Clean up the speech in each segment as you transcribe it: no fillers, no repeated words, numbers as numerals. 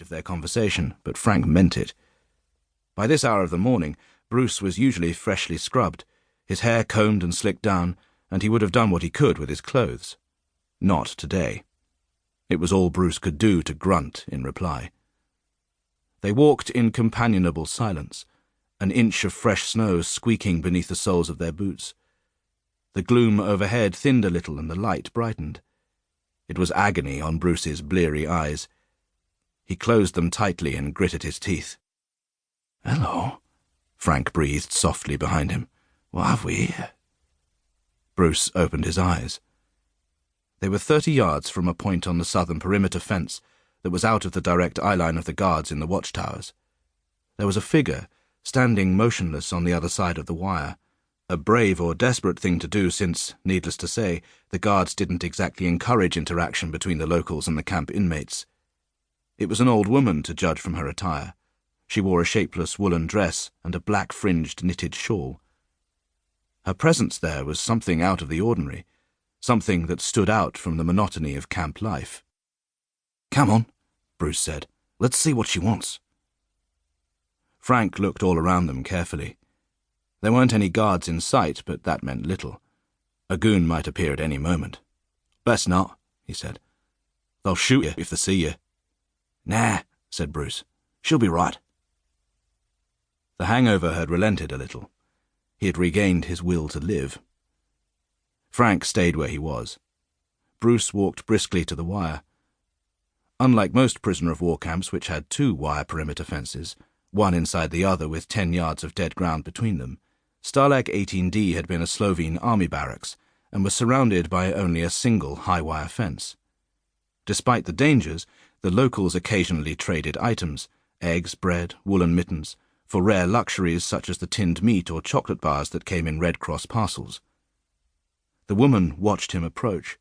of their conversation, but Frank meant it. By this hour of the morning, Bruce was usually freshly scrubbed, his hair combed and slicked down, and he would have done what he could with his clothes. Not today. It was all Bruce could do to grunt in reply. They walked in companionable silence, an inch of fresh snow squeaking beneath the soles of their boots. The gloom overhead thinned a little and the light brightened. It was agony on Bruce's bleary eyes. He closed them tightly and gritted his teeth. "Hello," Frank breathed softly behind him. "What have we here?" Bruce opened his eyes. They were 30 yards from a point on the southern perimeter fence that was out of the direct eyeline of the guards in the watchtowers. There was a figure standing motionless on the other side of the wire, a brave or desperate thing to do since, needless to say, the guards didn't exactly encourage interaction between the locals and the camp inmates. It was an old woman, to judge from her attire. She wore a shapeless woolen dress and a black-fringed knitted shawl. Her presence there was something out of the ordinary, something that stood out from the monotony of camp life. "Come on," Bruce said. "Let's see what she wants." Frank looked all around them carefully. There weren't any guards in sight, but that meant little. A goon might appear at any moment. "Best not," he said. "They'll shoot you if they see you." "Nah," said Bruce. "She'll be right." The hangover had relented a little. He had regained his will to live. Frank stayed where he was. Bruce walked briskly to the wire. Unlike most prisoner-of-war camps which had 2 wire perimeter fences, one inside the other with 10 yards of dead ground between them, Stalag 18D had been a Slovene army barracks and was surrounded by only a single high-wire fence. Despite the dangers, the locals occasionally traded items, eggs, bread, woolen mittens, for rare luxuries such as the tinned meat or chocolate bars that came in Red Cross parcels. The woman watched him approach.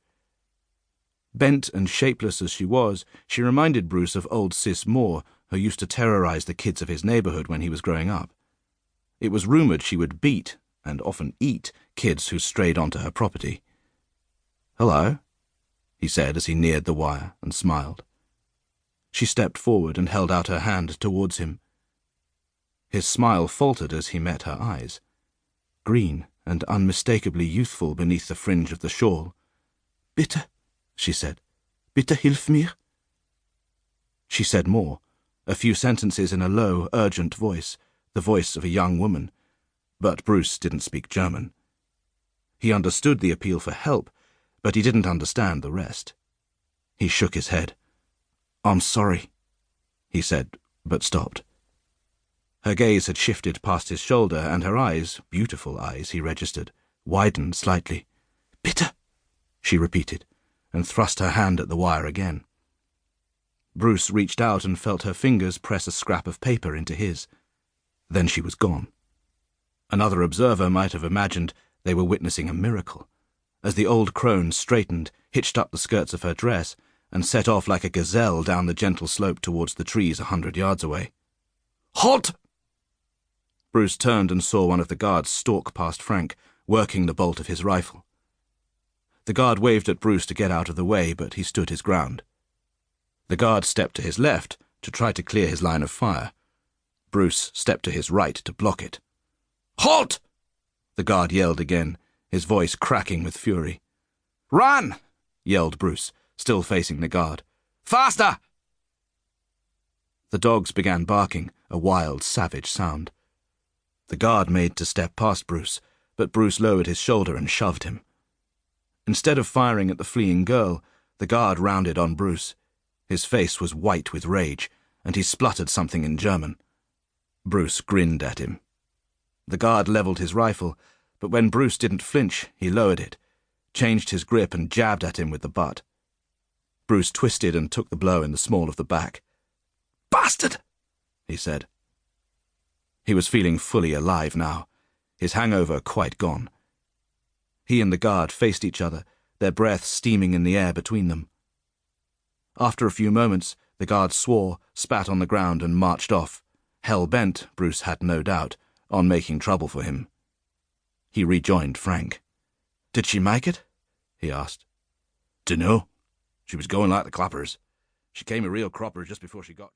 Bent and shapeless as she was, she reminded Bruce of old Sis Moore, who used to terrorize the kids of his neighborhood when he was growing up. It was rumored she would beat, and often eat, kids who strayed onto her property. "Hello," he said as he neared the wire and smiled. She stepped forward and held out her hand towards him. His smile faltered as he met her eyes, green and unmistakably youthful beneath the fringe of the shawl. "Bitte," she said. "Bitte hilf mir." She said more, a few sentences in a low, urgent voice, the voice of a young woman, but Bruce didn't speak German. He understood the appeal for help, but he didn't understand the rest. He shook his head. "I'm sorry," he said, but stopped. Her gaze had shifted past his shoulder, and her eyes, beautiful eyes, he registered, widened slightly. "Bitte," she repeated, and thrust her hand at the wire again. Bruce reached out and felt her fingers press a scrap of paper into his. Then she was gone. Another observer might have imagined they were witnessing a miracle, as the old crone straightened, hitched up the skirts of her dress, and set off like a gazelle down the gentle slope towards the trees 100 yards away. "Halt!" Bruce turned and saw one of the guards stalk past Frank, working the bolt of his rifle. The guard waved at Bruce to get out of the way, but he stood his ground. The guard stepped to his left to try to clear his line of fire. Bruce stepped to his right to block it. "Halt!" the guard yelled again, his voice cracking with fury. "Run!" yelled Bruce, still facing the guard. "Faster!" The dogs began barking, a wild, savage sound. The guard made to step past Bruce, but Bruce lowered his shoulder and shoved him. Instead of firing at the fleeing girl, the guard rounded on Bruce. His face was white with rage, and he spluttered something in German. Bruce grinned at him. The guard leveled his rifle, but when Bruce didn't flinch, he lowered it, changed his grip and jabbed at him with the butt. Bruce twisted and took the blow in the small of the back. "Bastard!" he said. He was feeling fully alive now, his hangover quite gone. He and the guard faced each other, their breath steaming in the air between them. After a few moments, the guard swore, spat on the ground, and marched off, hell-bent, Bruce had no doubt, on making trouble for him. He rejoined Frank. "Did she make it?" he asked. "Dunno. She was going like the clappers. She came a real cropper just before she got to..."